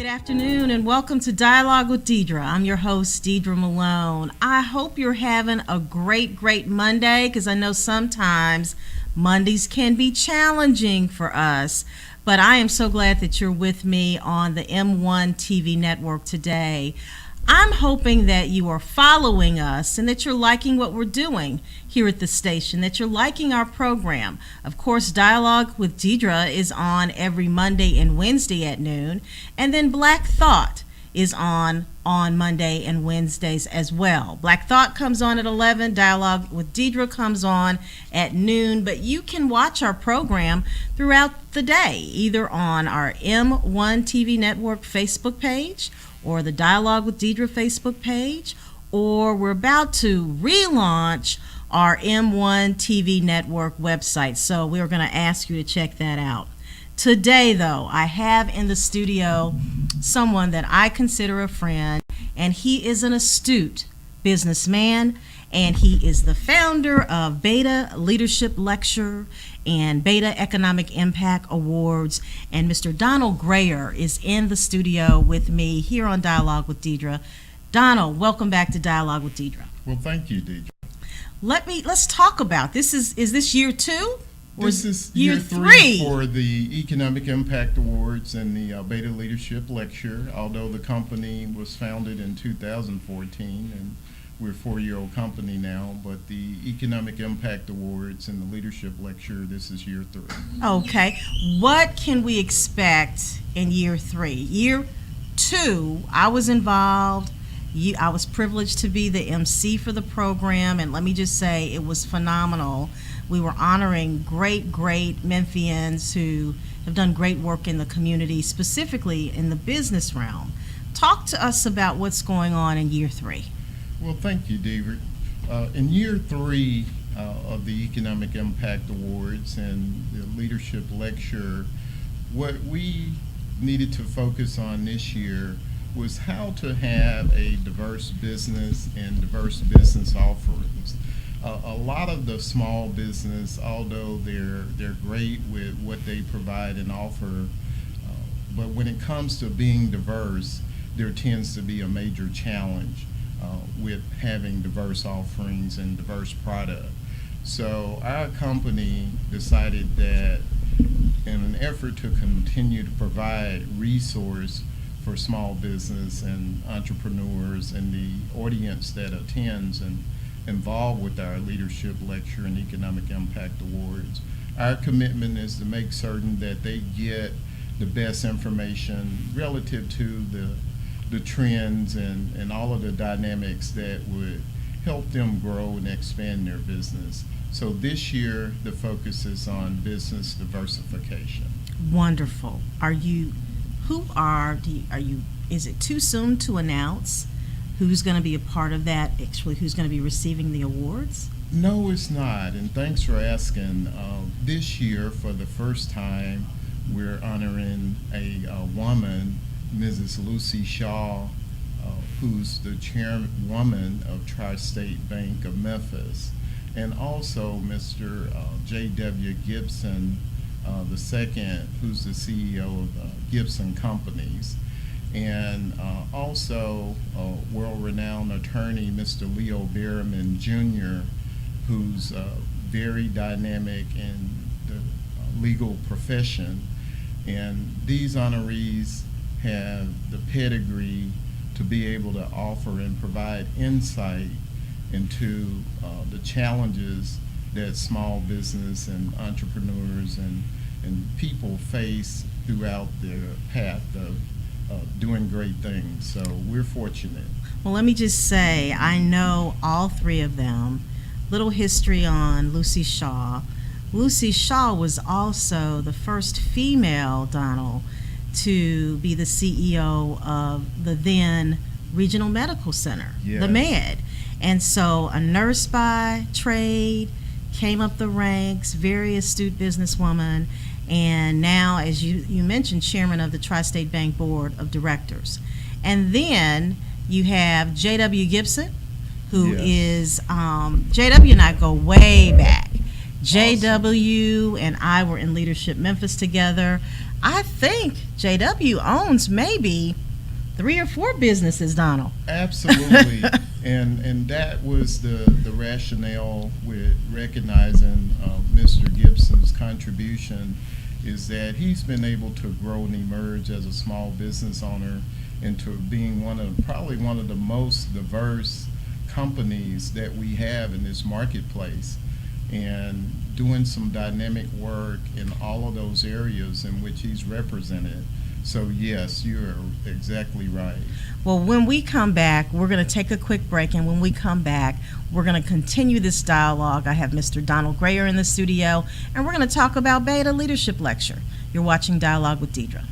afternoon and welcome to Dialogue with Deidre. I'm your host, Deidre Malone. I hope you're having a great Monday because I know sometimes Mondays can be challenging for us, but I am so glad that you're with me on the M1 TV network today. I'm hoping that you are following us and that you're liking what we're doing here at the station, that you're liking our program. Of course, Dialogue with Deidre is on every Monday and Wednesday at noon, and then Black Thought is on Monday and Wednesdays as well. Black Thought comes on at 11, Dialogue with Deidre comes on at noon, but you can watch our program throughout the day, either on our M1 TV network Facebook page or the Dialogue with Deidre Facebook page, or we're about to relaunch our M1 TV network website. So we're going to ask you to check that out. Today, though, I have in the studio someone that I consider a friend, and he is an astute businessman, and he is the founder of Beta Leadership Lecture and Beta Economic Impact Awards. And Mr. Donald Grayer is in the studio with me here on Dialogue with Deidre. Donald, welcome back to Dialogue with Deidre. Well, thank you, Deidre. Let's talk about this. Is this year 2? This is year 3 for the Economic Impact Awards and the Beta Leadership Lecture, although the company was founded in 2014 and we're a 4-year-old company now, but the Economic Impact Awards and the Leadership Lecture, this is year 3. Okay. What can we expect in year 3? Year 2, I was involved. I was privileged to be the MC for the program, and let me just say it was phenomenal. We were honoring great Memphians who have done great work in the community, specifically in the business realm. Talk to us about what's going on in year 3. Well, thank you, Deidre. In year 3 of the Economic Impact Awards and the Leadership Lecture, what we needed to focus on this year was how to have a diverse business and diverse business offerings. A lot of the small business, although they're great with what they provide and offer, but when it comes to being diverse, there tends to be a major challenge with having diverse offerings and diverse product. So our company decided that in an effort to continue to provide resource for small business and entrepreneurs and the audience that attends and involved with our Leadership Lecture and Economic Impact Awards, our commitment is to make certain that they get the best information relative to the trends and all of the dynamics that would help them grow and expand their business. So this year, the focus is on business diversification. Wonderful. Is it too soon to announce who's going to be a part of that, actually who's going to be receiving the awards? No, it's not, and thanks for asking. This year, for the first time, we're honoring a woman, Mrs. Lucy Shaw, who's the chairwoman of Tri-State Bank of Memphis, and also Mr. J.W. Gibson, the second, who's the CEO of Gibson Companies, and also world-renowned attorney, Mr. Leo Berriman Jr., who's very dynamic in the legal profession. And these honorees have the pedigree to be able to offer and provide insight into the challenges that small business and entrepreneurs and people face throughout their path of doing great things. So we're fortunate. Well, let me just say, I know all 3 of them. Little history on Lucy Shaw. Lucy Shaw was also the first female, Donald, to be the CEO of the then Regional Medical Center, yes, the MED. And so a nurse by trade, came up the ranks, very astute businesswoman, and now, as you mentioned, chairman of the Tri-State Bank Board of Directors. And then you have J.W. Gibson, who is, J.W. and I go way back. J.W. and I were in Leadership Memphis together. I think JW owns maybe 3 or 4 businesses, Donald. Absolutely. And that was the rationale with recognizing Mr. Gibson's contribution, is that he's been able to grow and emerge as a small business owner into being probably one of the most diverse companies that we have in this marketplace, and doing some dynamic work in all of those areas in which he's represented. So yes, you're exactly right. Well, when we come back, we're going to take a quick break, and when we come back, we're going to continue this dialogue. I have Mr. Donald Grayer in the studio, and we're going to talk about Beta Leadership Lecture. You're watching Dialogue with Deidre.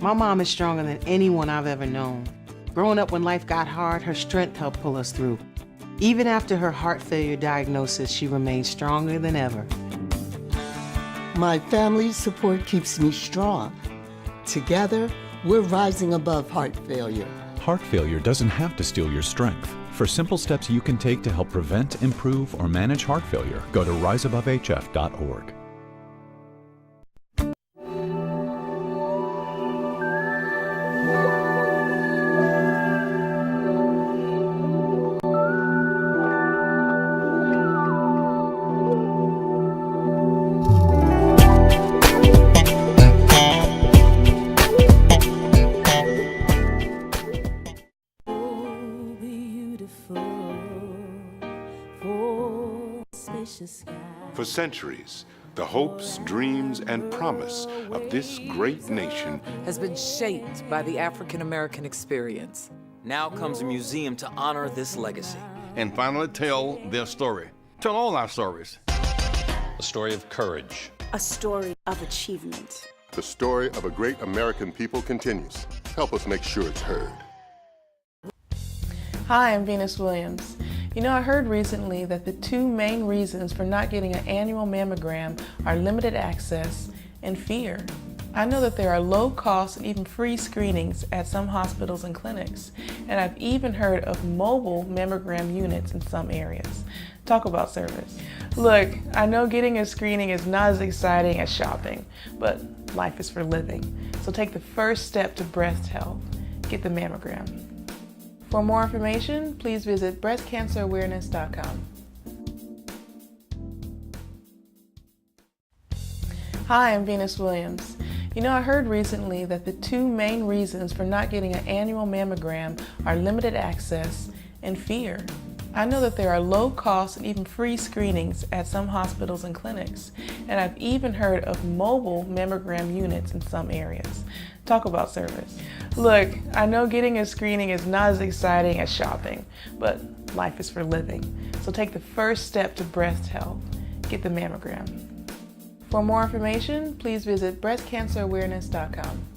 My mom is stronger than anyone I've ever known. Growing up when life got hard, her strength helped pull us through. Even after her heart failure diagnosis, she remained stronger than ever. My family's support keeps me strong. Together, we're rising above heart failure. Heart failure doesn't have to steal your strength. For simple steps you can take to help prevent, improve, or manage heart failure, go to riseabovehf.org. For centuries, the hopes, dreams, and promise of this great nation has been shaped by the African American experience. Now comes a museum to honor this legacy. And finally tell their story. Tell all our stories. A story of courage. A story of achievement. The story of a great American people continues. Help us make sure it's heard. Hi, I'm Venus Williams. You know, I heard recently that the 2 main reasons for not getting an annual mammogram are limited access and fear. I know that there are low-cost and even free screenings at some hospitals and clinics, and I've even heard of mobile mammogram units in some areas. Talk about service. Look, I know getting a screening is not as exciting as shopping, but life is for living. So take the first step to breast health. Get the mammogram. For more information, please visit breastcancerawareness.com. Hi, I'm Venus Williams. You know, I heard recently that the 2 main reasons for not getting an annual mammogram are limited access and fear. I know that there are low-cost and even free screenings at some hospitals and clinics, and I've even heard of mobile mammogram units in some areas. Talk about service. Look, I know getting a screening is not as exciting as shopping, but life is for living. So take the first step to breast health. Get the mammogram. For more information, please visit breastcancerawareness.com.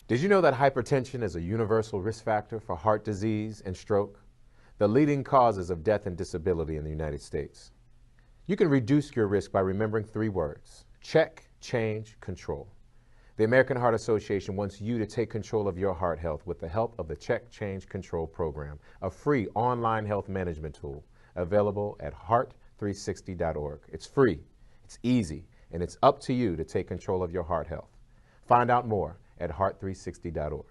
Did you know that hypertension is a universal risk factor for heart disease and stroke, the leading causes of death and disability in the United States? You can reduce your risk by remembering 3 words: check, change, control. The American Heart Association wants you to take control of your heart health with the help of the Check, Change, Control program, a free online health management tool available at heart360.org. It's free, it's easy, and it's up to you to take control of your heart health. Find out more at heart360.org.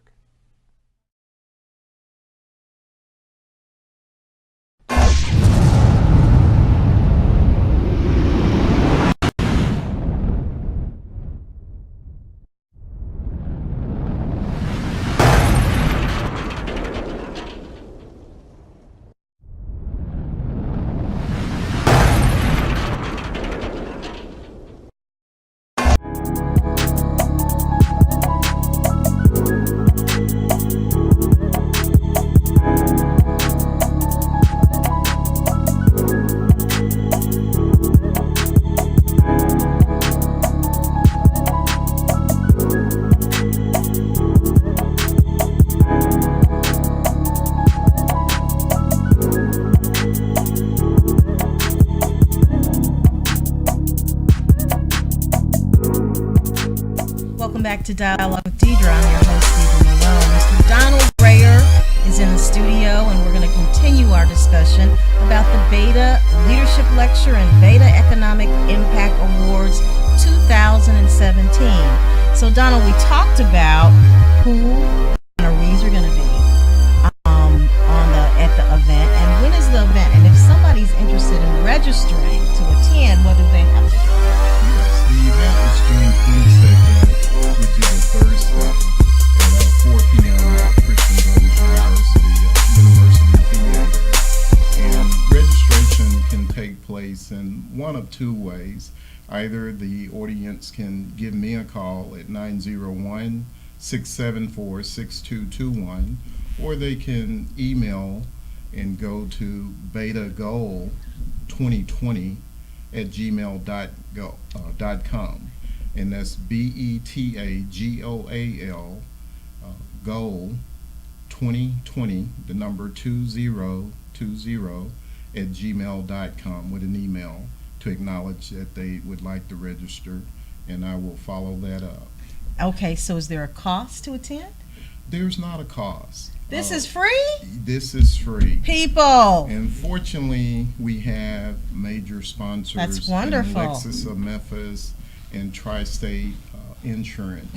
Back to Dialogue with Deidre. I'm your host, Deidre Malone. Mr. Donald Brayer is in the studio, and we're going to continue our discussion about the Beta Leadership Lecture and Beta Economic Impact Awards 2017. So, Donald, we talked about who honorees are going to be at the event, and when is the event, and if somebody's interested in registering to attend, what do they have to do? Yes, the event is June 22nd. Which is a Thursday at 4 p.m. at Christian Brothers University Theater. And registration can take place in one of 2 ways. Either the audience can give me a call at 901-674-6221, or they can email and go to betagoal2020@gmail.com. And that's BETAGOAL, goal 2020, the number 2020 @gmail.com, with an email to acknowledge that they would like to register, and I will follow that up. Okay, so is there a cost to attend? There's not a cost. This is free? This is free. People! And fortunately, we have major sponsors. That's wonderful. Lexus of Memphis and Tri-State Insurance.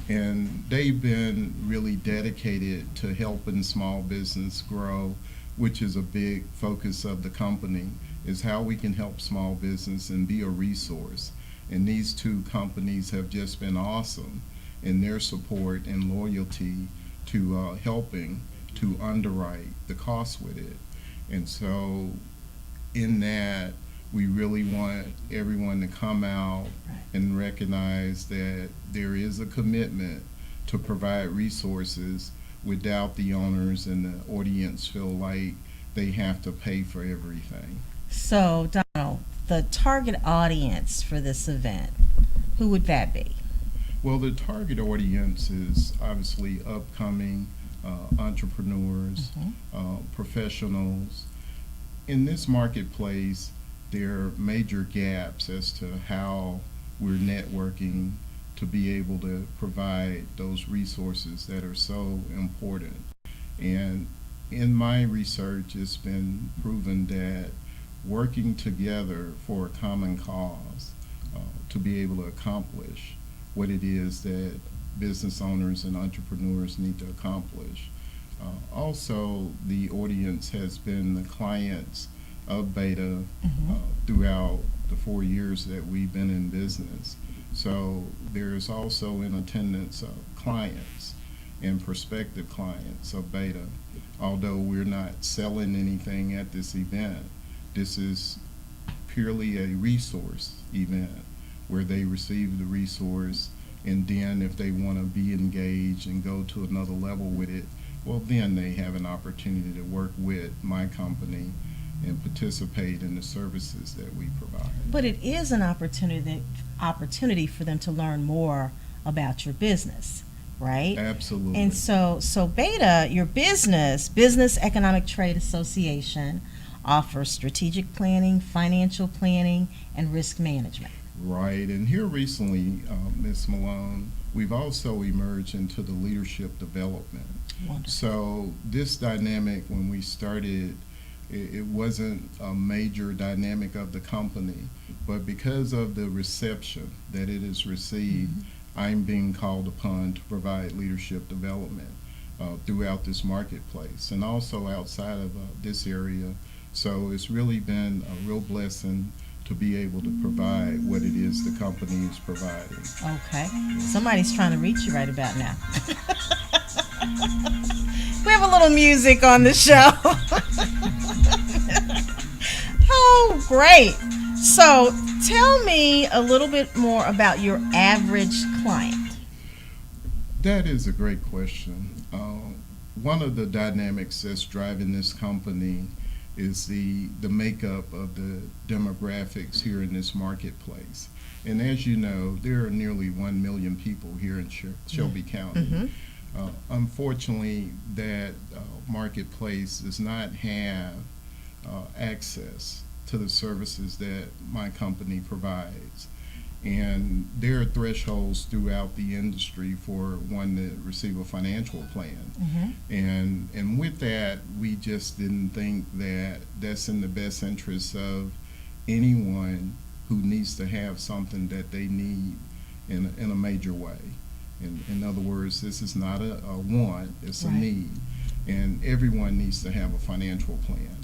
And they've been really dedicated to helping small business grow, which is a big focus of the company, is how we can help small business and be a resource. And these 2 companies have just been awesome in their support and loyalty to helping to underwrite the cost with it. And so in that, we really want everyone to come out and recognize that there is a commitment to provide resources without the owners and the audience feel like they have to pay for everything. So, Donald, the target audience for this event, who would that be? Well, the target audience is obviously upcoming entrepreneurs, professionals. In this marketplace, there are major gaps as to how we're networking to be able to provide those resources that are so important. And in my research, it's been proven that working together for a common cause to be able to accomplish what it is that business owners and entrepreneurs need to accomplish. Also, the audience has been the clients of Beta throughout the 4 years that we've been in business. So there's also in attendance clients and prospective clients of Beta. Although we're not selling anything at this event, this is purely a resource event where they receive the resource, and then if they want to be engaged and go to another level with it, well, then they have an opportunity to work with my company and participate in the services that we provide. But it is an opportunity for them to learn more about your business. right? Absolutely. And so Beta, your Business Economic Trade Association, offers strategic planning, financial planning, and risk management. Right, and here recently, Ms. Malone, we've also emerged into the leadership development. Wonderful. So this dynamic, when we started, it wasn't a major dynamic of the company, but because of the reception that it has received, I'm being called upon to provide leadership development throughout this marketplace and also outside of this area. So it's really been a real blessing to be able to provide what it is the company is providing. Okay. Somebody's trying to reach you right about now. We have a little music on the show. Oh, great. So tell me a little bit more about your average client. That is a great question. One of the dynamics that's driving this company is the makeup of the demographics here in this marketplace. And as you know, there are nearly 1 million people here in Shelby County. Unfortunately, that marketplace does not have access to the services that my company provides. And there are thresholds throughout the industry for one to receive a financial plan. And with that, we just didn't think that that's in the best interest of anyone who needs to have something that they need in a major way. In other words, this is not a want, it's a need. And everyone needs to have a financial plan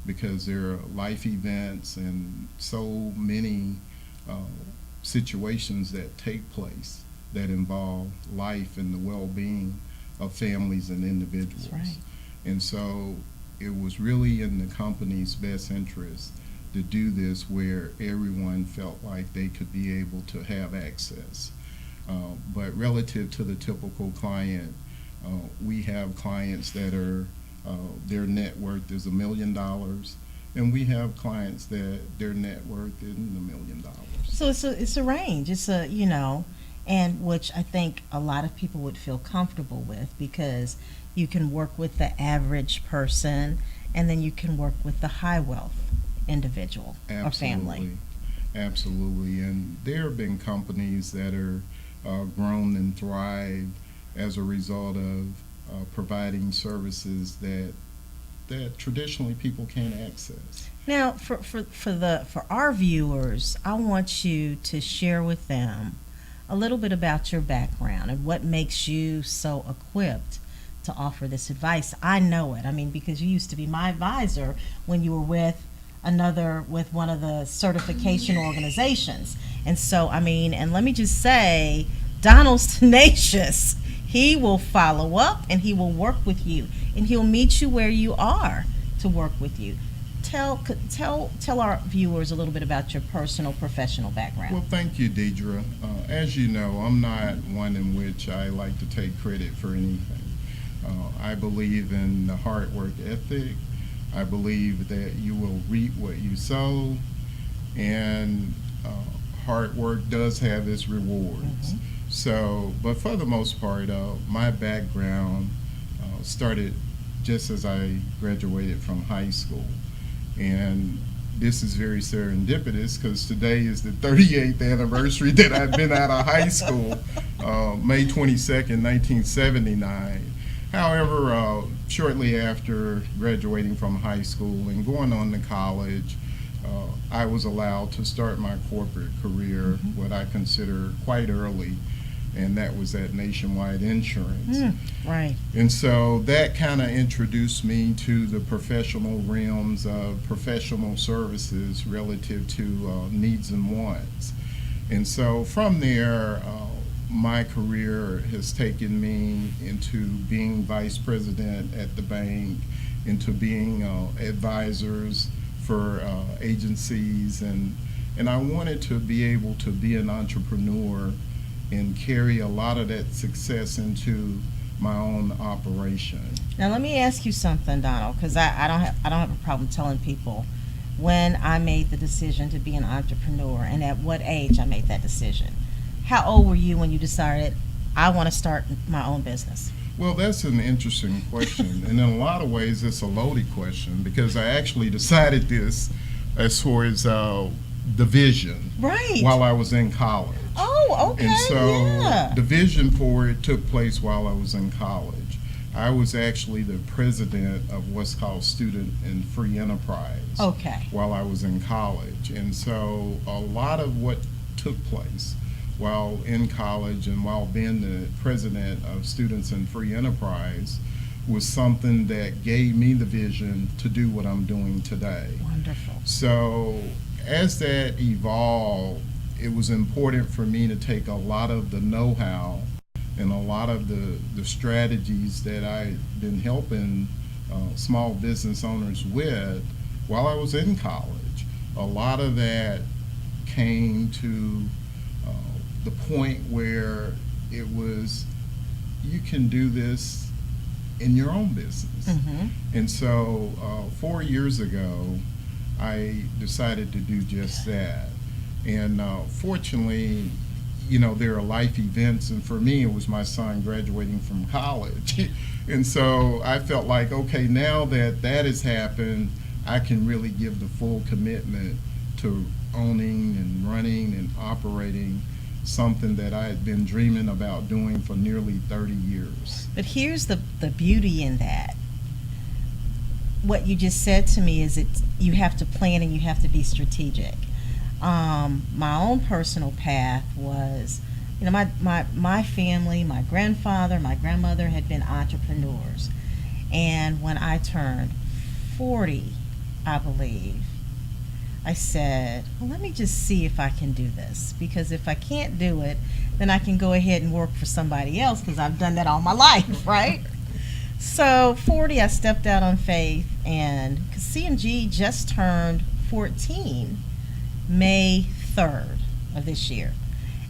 because there are life events and so many situations that take place that involve life and the well-being of families and individuals. And so it was really in the company's best interest to do this where everyone felt like they could be able to have access. But relative to the typical client, we have clients that are, their net worth is $1 million, and we have clients that their net worth isn't $1 million. So it's a range. It's a, and which I think a lot of people would feel comfortable with because you can work with the average person and then you can work with the high wealth individual or family. Absolutely. And there have been companies that are grown and thrived as a result of providing services that traditionally people can't access. Now, for our viewers, I want you to share with them a little bit about your background and what makes you so equipped to offer this advice. I know it. I mean, because you used to be my advisor when you were with one of the certification organizations. And so, I mean, and let me just say, Donald's tenacious. He will follow up and he will work with you and he'll meet you where you are to work with you. Tell our viewers a little bit about your personal professional background. Well, thank you, Deidre. As you know, I'm not one in which I like to take credit for anything. I believe in the hard work ethic. I believe that you will reap what you sow, and hard work does have its rewards. So, but for the most part, my background started just as I graduated from high school. And this is very serendipitous because today is the 38th anniversary that I've been out of high school, May 22nd, 1979. However, shortly after graduating from high school and going on to college, I was allowed to start my corporate career, what I consider quite early, and that was at Nationwide Insurance. Right. And so that kind of introduced me to the professional realms of professional services relative to needs and wants. And so from there, my career has taken me into being vice president at the bank, into being advisors for agencies, and I wanted to be able to be an entrepreneur and carry a lot of that success into my own operation. Now let me ask you something, Donald, because I don't have a problem telling people when I made the decision to be an entrepreneur and at what age I made that decision. How old were you when you decided I want to start my own business? Well, that's an interesting question, and in a lot of ways, it's a loaded question because I actually decided this as far as the vision Right. while I was in college. Oh, okay. And so yeah. the vision for it took place while I was in college. I was actually the president of what's called Student and Free Enterprise Okay. while I was in college. And so a lot of what took place while in college and while being the president of Students and Free Enterprise was something that gave me the vision to do what I'm doing today. Wonderful. So as that evolved, it was important for me to take a lot of the know-how and a lot of the strategies that I've been helping small business owners with while I was in college. A lot of that came to the point where it was, you can do this in your own business. Mm-hmm. And so 4 years ago, I decided to do just that. And fortunately, you know, there are life events, and for me, it was my son graduating from college. And so I felt like, okay, now that that has happened, I can really give the full commitment to owning and running and operating something that I had been dreaming about doing for nearly 30 years. But here's the beauty in that. What you just said to me is you have to plan and you have to be strategic. My own personal path was, you know, my family, my grandfather, my grandmother had been entrepreneurs. And when I turned 40, I believe, I said, well, let me just see if I can do this. Because if I can't do it, then I can go ahead and work for somebody else because I've done that all my life, right? So 40, I stepped out on faith, and C&G just turned 14 May 3rd of this year.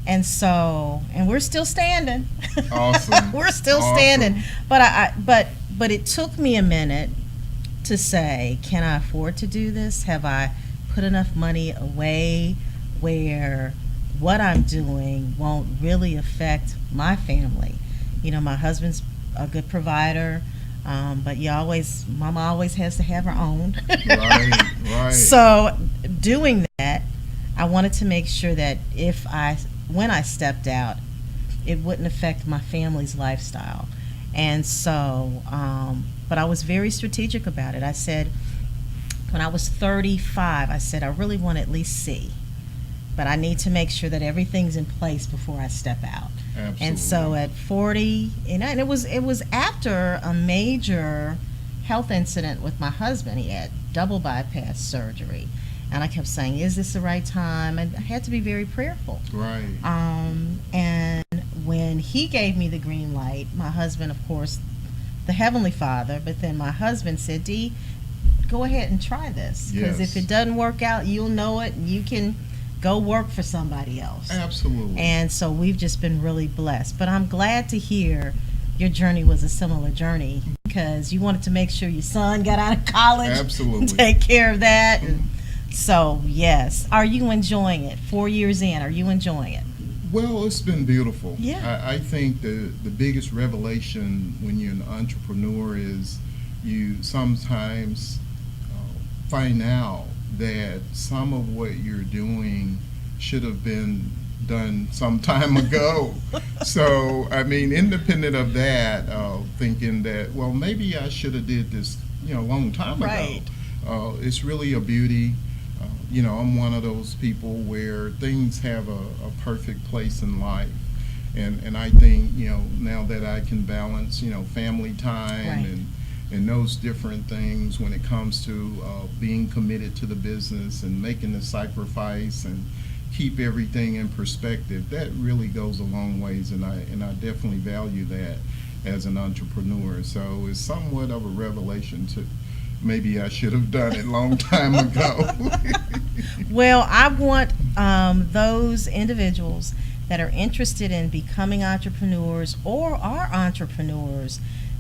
And so, and we're still standing. Awesome. We're still standing. But it took me a minute to say, can I afford to do this? Have I put enough money away where what I'm doing won't really affect my family? You know, my husband's a good provider, but mama always has to have her own. Right. So doing that, I wanted to make sure that when I stepped out, it wouldn't affect my family's lifestyle. And so, but I was very strategic about it. I said, when I was 35, I said, I really want to at least see, but I need to make sure that everything's in place before I step out. Absolutely. And so at 40, and it was after a major health incident with my husband. He had double bypass surgery. And I kept saying, is this the right time? And I had to be very prayerful. Right. And when he gave me the green light, my husband, of course, the Heavenly Father, but then my husband said, Dee, go ahead and try this. Because if it doesn't work out, you'll know it, and you can go work for somebody else. Absolutely. And so we've just been really blessed. But I'm glad to hear your journey was a similar journey, because you wanted to make sure your son got out of college. Absolutely. Take care of that. And so, yes. Are you enjoying it? 4 years in, are you enjoying it? Well, it's been beautiful. Yeah. I think the biggest revelation when you're an entrepreneur is you sometimes find out that some of what you're doing should have been done some time ago. So, I mean, independent of that, thinking that, well, maybe I should have did this, a long time ago. It's really a beauty. I'm one of those people where things have a perfect place in life. And I think, now that I can balance, family time and those different things when it comes to being committed to the business and making the sacrifice and keep everything in perspective, that really goes a long ways, and I definitely value that as an entrepreneur. So it's somewhat of a revelation to maybe I should have done it a long time ago. Well, I want those individuals that are interested in becoming entrepreneurs or are entrepreneurs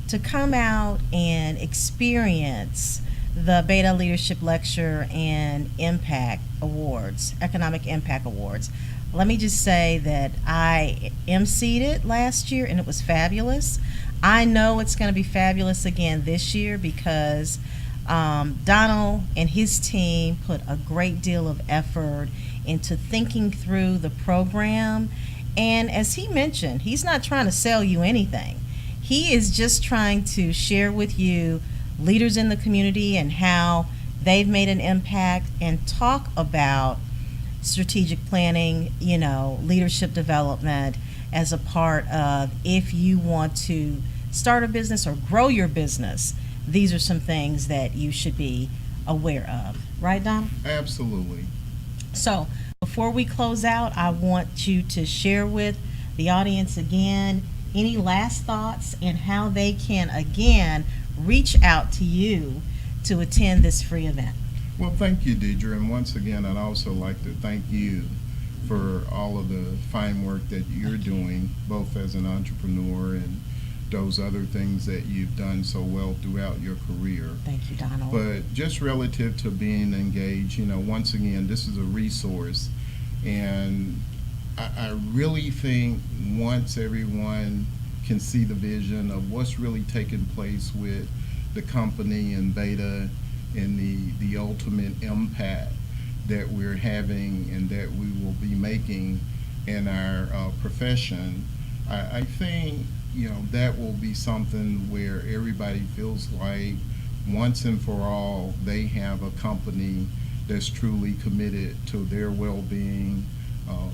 to come out and experience the Beta Leadership Lecture and Impact Awards, Economic Impact Awards. Let me just say that I emceed it last year and it was fabulous. I know it's going to be fabulous again this year because Donald and his team put a great deal of effort into thinking through the program. And as he mentioned, he's not trying to sell you anything. He is just trying to share with you leaders in the community and how they've made an impact and talk about strategic planning, leadership development as a part of if you want to start a business or grow your business. These are some things that you should be aware of. Right, Donald? Absolutely. So before we close out, I want you to share with the audience again any last thoughts and how they can, again, reach out to you to attend this free event. Well, thank you, Deidre. And once again, I'd also like to thank you for all of the fine work that you're doing, both as an entrepreneur and those other things that you've done so well throughout your career. Thank you, Donald. But just relative to being engaged, once again, this is a resource. And I really think once everyone can see the vision of what's really taking place with the company and Beta and the ultimate impact that we're having and that we will be making in our profession, I think that will be something where everybody feels like once and for all they have a company that's truly committed to their well-being,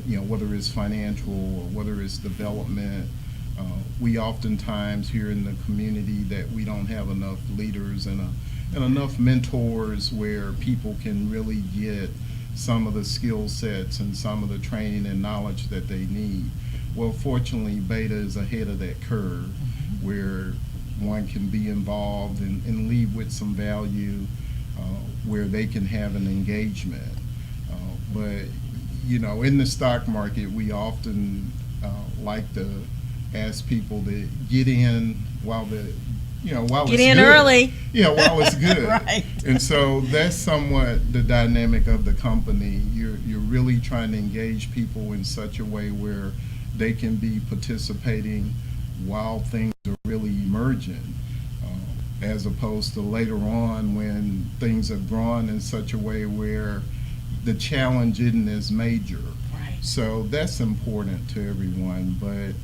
whether it's financial or whether it's development. We oftentimes hear in the community that we don't have enough leaders and enough mentors where people can really get some of the skill sets and some of the training and knowledge that they need. Well, fortunately, Beta is ahead of that curve where one can be involved and leave with some value where they can have an engagement. But, in the stock market, we often like to ask people to get in while it's good. Early. While it's good. Right. And so that's somewhat the dynamic of the company. You're really trying to engage people in such a way where they can be participating while things are really emerging, as opposed to later on when things have grown in such a way where the challenge isn't as major. Right. So that's important to everyone. But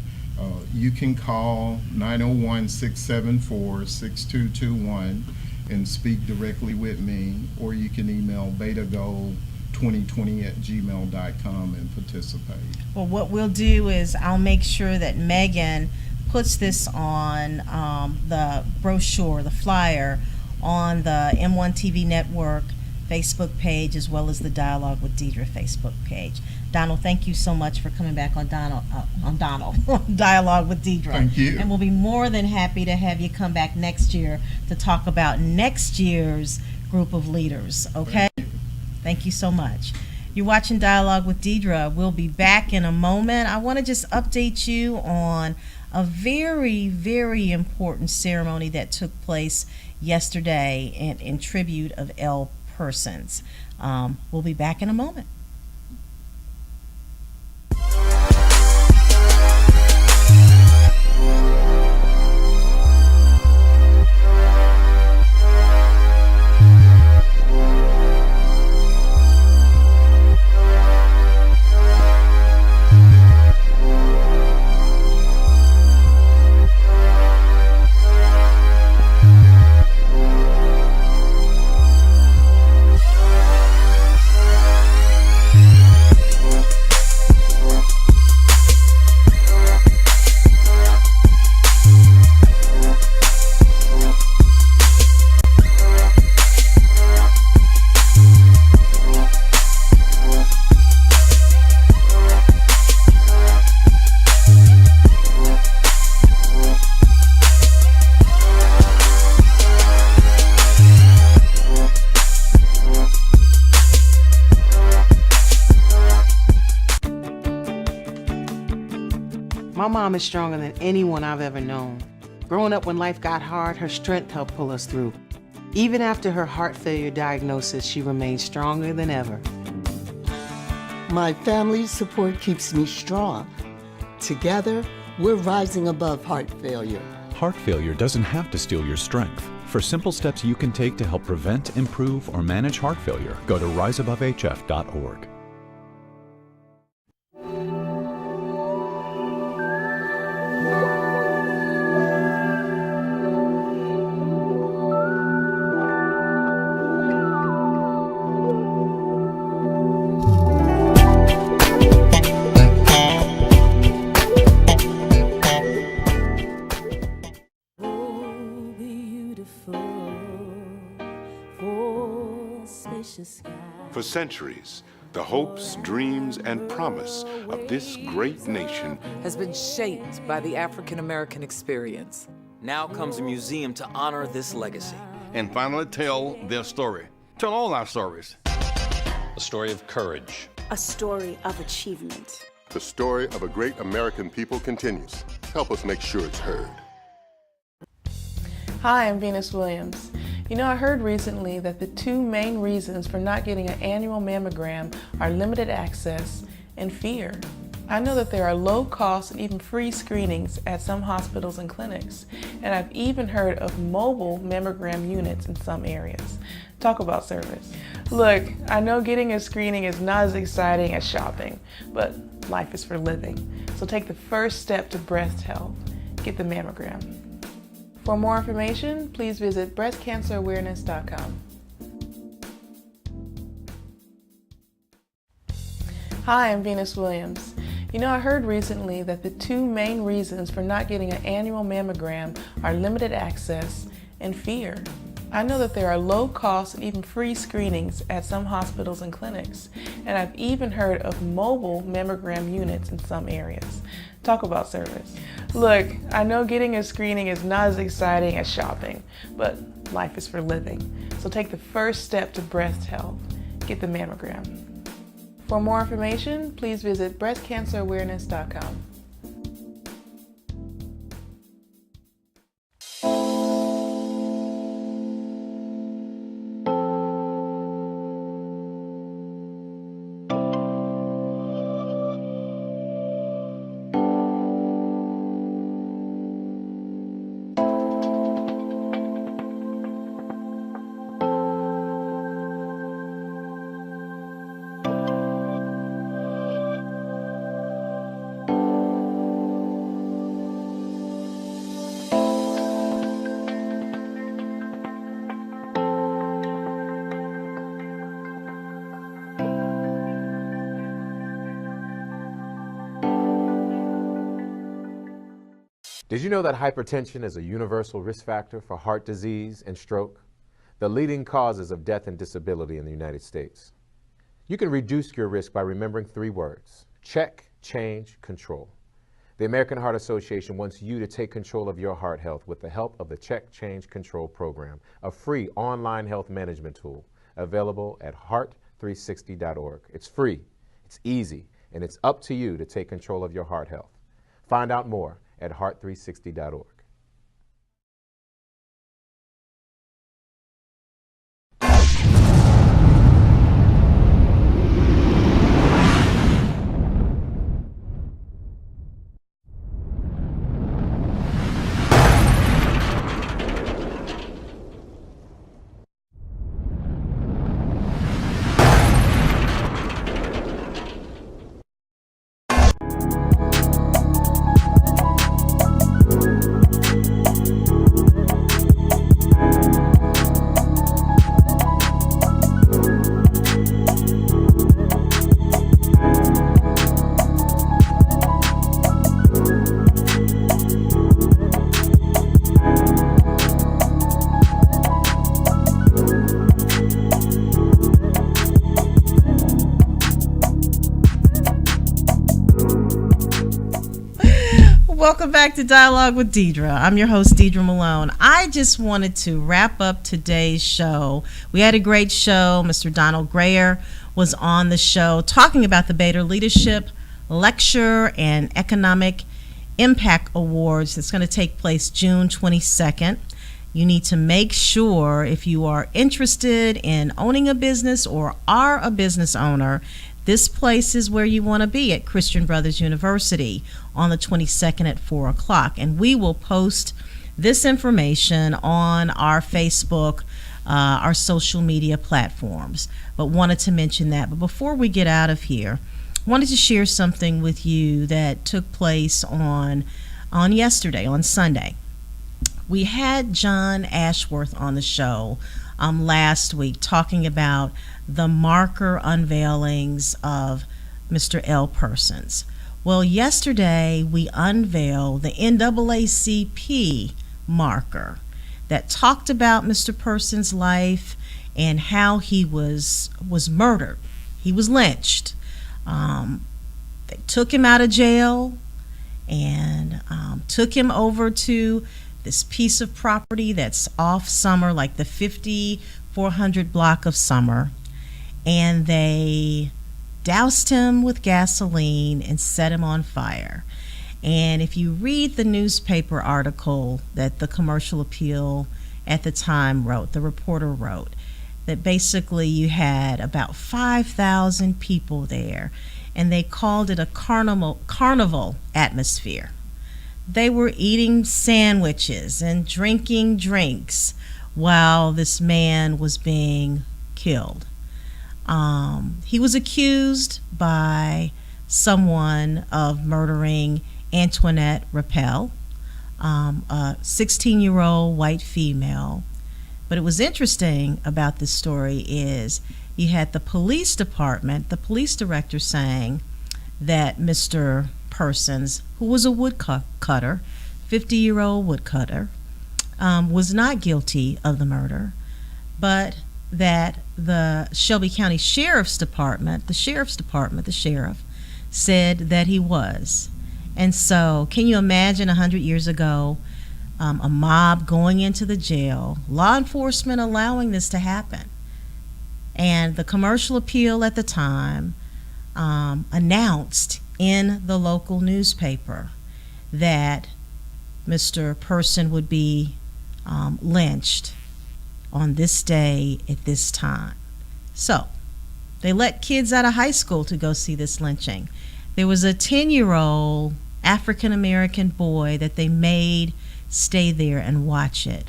you can call 901-674-6221 and speak directly with me, or you can email betagoal2020@gmail.com and participate. Well, what we'll do is I'll make sure that Megan puts this on the brochure, the flyer, on the M1 TV Network Facebook page as well as the Dialogue with Deidre Facebook page. Donald, thank you so much for coming back on Dialogue with Deidre. Thank you. And we'll be more than happy to have you come back next year to talk about next year's group of leaders, okay? Thank you so much. You're watching Dialogue with Deidre. We'll be back in a moment. I want to just update you on a very, very important ceremony that took place yesterday in tribute of L. Persons. We'll be back in a moment. My mom is stronger than anyone I've ever known. Growing up when life got hard, her strength helped pull us through. Even after her heart failure diagnosis, she remained stronger than ever. My family's support keeps me strong. Together, we're rising above heart failure. Heart failure doesn't have to steal your strength. For simple steps you can take to help prevent, improve, or manage heart failure, go to riseabovehf.org. For centuries, the hopes, dreams, and promise of this great nation has been shaped by the African American experience. Now comes a museum to honor this legacy. And finally tell their story. Tell all our stories. A story of courage. A story of achievement. The story of a great American people continues. Help us make sure it's heard. Hi, I'm Venus Williams. You know, I heard recently that the two main reasons for not getting an annual mammogram are limited access and fear. I know that there are low-cost and even free screenings at some hospitals and clinics, and I've even heard of mobile mammogram units in some areas. Talk about service. Look, I know getting a screening is not as exciting as shopping, but life is for living. So take the first step to breast health. Get the mammogram. For more information, please visit breastcancerawareness.com. Hi, I'm Venus Williams. You know, I heard recently that the two main reasons for not getting an annual mammogram are limited access and fear. I know that there are low-cost and even free screenings at some hospitals and clinics, and I've even heard of mobile mammogram units in some areas. Talk about service. Look, I know getting a screening is not as exciting as shopping, but life is for living. So take the first step to breast health. Get the mammogram. For more information, please visit breastcancerawareness.com. Did you know that hypertension is a universal risk factor for heart disease and stroke, the leading causes of death and disability in the United States? You can reduce your risk by remembering three words: check, change, control. The American Heart Association wants you to take control of your heart health with the help of the Check, Change, Control program, a free online health management tool available at heart360.org. It's free, it's easy, and it's up to you to take control of your heart health. Find out more at heart360.org. Welcome back to Dialogue with Deidre. I'm your host, Deidre Malone. I just wanted to wrap up today's show. We had a great show. Mr. Donald Grayer was on the show talking about the Bader Leadership Lecture and Economic Impact Awards that's going to take place June 22nd. You need to make sure, if you are interested in owning a business or are a business owner, this place is where you want to be, at Christian Brothers University on the 22nd at 4 o'clock. And we will post this information on our Facebook, our social media platforms. But wanted to mention that. But before we get out of here, wanted to share something with you that took place on yesterday, on Sunday. We had John Ashworth on the show last week talking about the marker unveilings of Mr. L. Persons. Well, yesterday we unveiled the NAACP marker that talked about Mr. Persons' life and how he was murdered. He was lynched. They took him out of jail and took him over to this piece of property that's off Summer, like the 5400 block of Summer, and they doused him with gasoline and set him on fire. And if you read the newspaper article that the Commercial Appeal at the time wrote, the reporter wrote, that basically you had about 5,000 people there, and they called it a carnival atmosphere. They were eating sandwiches and drinking drinks while this man was being killed. He was accused by someone of murdering Antoinette Rappel, a 16-year-old white female. But it was interesting about this story is you had the police department, the police director saying that Mr. Persons, who was a woodcutter, 50-year-old woodcutter, was not guilty of the murder, but that the Shelby County Sheriff's Department, the sheriff, said that he was. And so, can you imagine 100 years ago, a mob going into the jail, law enforcement allowing this to happen? And the Commercial Appeal at the time announced in the local newspaper that Mr. Person would be lynched on this day at this time. So they let kids out of high school to go see this lynching. There was a 10-year-old African-American boy that they made stay there and watch it.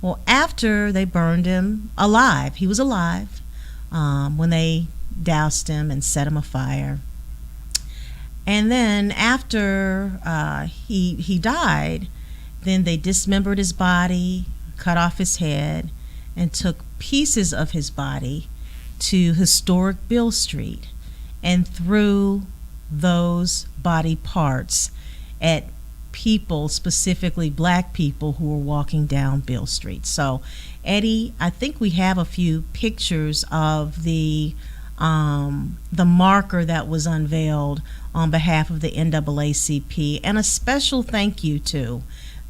Well, after they burned him alive, he was alive when they doused him and set him afire. And then after he died, then they dismembered his body, cut off his head, and took pieces of his body to historic Beale Street and threw those body parts at people, specifically black people, who were walking down Beale Street. So, Eddie, I think we have a few pictures of the marker that was unveiled on behalf of the NAACP, and a special thank you to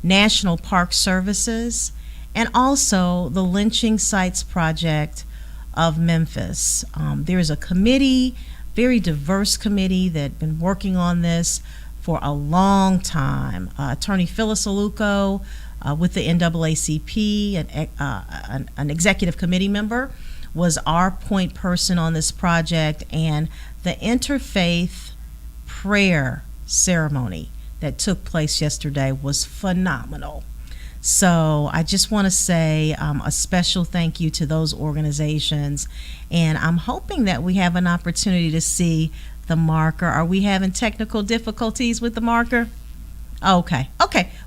National Park Services and also the Lynching Sites Project of Memphis. There is a committee, very diverse committee, that's been working on this for a long time. Attorney Phyllis Aluko with the NAACP, an executive committee member, was our point person on this project, and the interfaith prayer ceremony that took place yesterday was phenomenal. So I just want to say a special thank you to those organizations, and I'm hoping that we have an opportunity to see the marker. Are we having technical difficulties with the marker? Okay.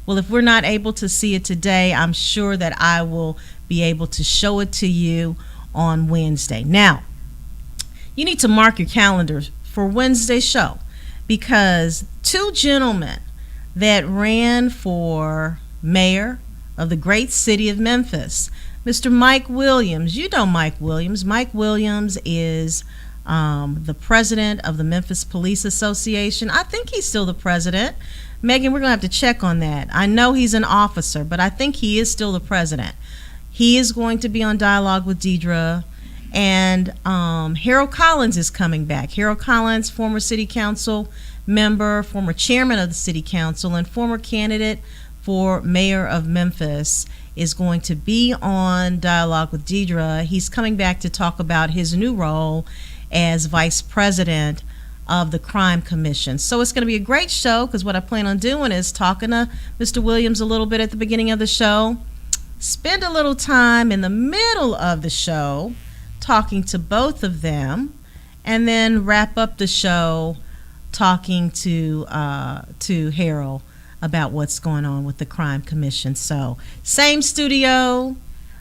Well, if we're not able to see it today, I'm sure that I will be able to show it to you on Wednesday. Now, you need to mark your calendars for Wednesday's show, because two gentlemen that ran for mayor of the great city of Memphis, Mr. Mike Williams. You know Mike Williams. Mike Williams is the president of the Memphis Police Association. I think he's still the president. Megan, we're going to have to check on that. I know he's an officer, but I think he is still the president. He is going to be on Dialogue with Deidre. And Harold Collins is coming back. Harold Collins, former city council member, former chairman of the city council, and former candidate for mayor of Memphis, is going to be on Dialogue with Deidre. He's coming back to talk about his new role as vice president of the Crime Commission. So it's going to be a great show, because what I plan on doing is talking to Mr. Williams a little bit at the beginning of the show, spend a little time in the middle of the show talking to both of them, and then wrap up the show talking to Harold about what's going on with the Crime Commission. So same studio,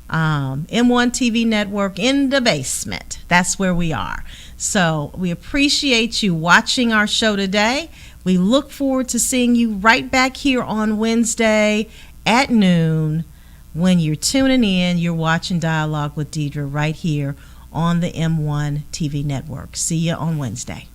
M1 TV network in the basement. That's where we are. So we appreciate you watching our show today. We look forward to seeing you right back here on Wednesday at noon. When you're tuning in, you're watching Dialogue with Deidre right here on the M1 TV network. See you on Wednesday.